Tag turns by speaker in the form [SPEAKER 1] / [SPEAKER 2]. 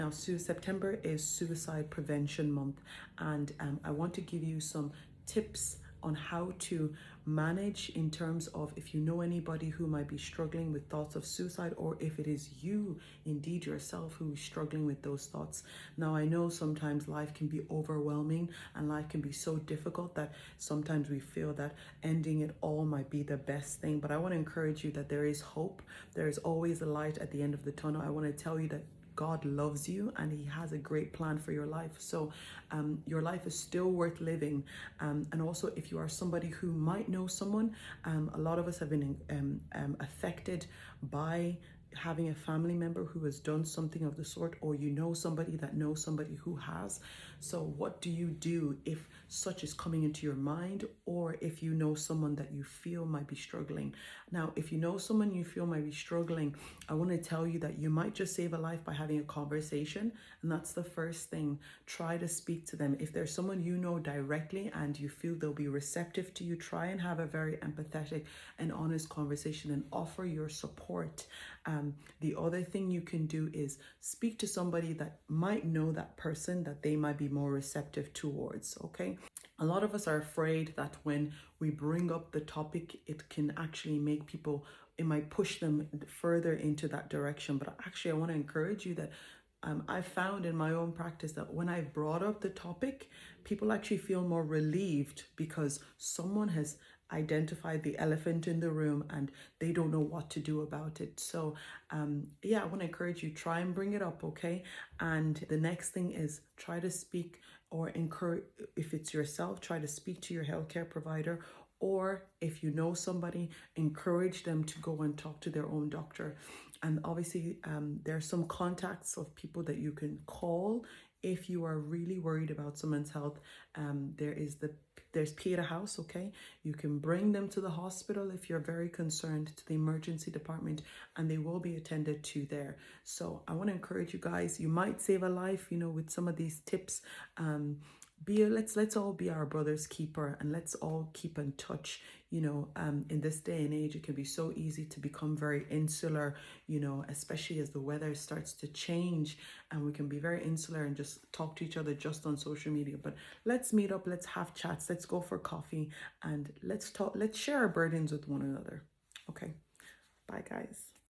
[SPEAKER 1] Now, September is Suicide Prevention Month, and I want to give you some tips on how to manage in terms of if you know anybody who might be struggling with thoughts of suicide, or if it is you indeed yourself who is struggling with those thoughts. Now, I know sometimes life can be overwhelming and life can be so difficult that sometimes we feel that ending it all might be the best thing, but I want to encourage you that there is hope. There is always a light at the end of the tunnel. I want to tell you that God loves you and he has a great plan for your life. So your life is still worth living. And also, if you are somebody who might know someone, a lot of us have been affected by having a family member who has done something of the sort, or you know somebody that knows somebody who has. So what do you do if such is coming into your mind, or if you know someone that you feel might be struggling? Now, if you know someone you feel might be struggling, I want to tell you that you might just save a life by having a conversation, and that's the first thing. Try to speak to them. If there's someone you know directly and you feel they'll be receptive to you, try and have a very empathetic and honest conversation and offer your support. The other thing you can do is speak to somebody that might know that person that they might be more receptive towards, okay? A lot of us are afraid that when we bring up the topic, it can actually make people, it might push them further into that direction. But actually, I want to encourage you that I found in my own practice that when I've brought up the topic, people actually feel more relieved because someone has identified the elephant in the room and they don't know what to do about it. So yeah, I want to encourage you, try and bring it up, okay? And the next thing is try to speak or encourage, if it's yourself, try to speak to your healthcare provider, or if you know somebody, encourage them to go and talk to their own doctor. And obviously there are some contacts of people that you can call if you are really worried about someone's health. There's Pieta House, okay? You can bring them to the hospital if you're very concerned, to the emergency department, and they will be attended to there. So I want to encourage you guys, you might save a life, you know, with some of these tips. Let's all be our brother's keeper, and let's all keep in touch. You know, in this day and age, it can be so easy to become very insular, you know, especially as the weather starts to change, and we can be very insular and just talk to each other just on social media. But let's meet up, let's have chats, let's go for coffee, and let's talk, let's share our burdens with one another. Okay, bye guys.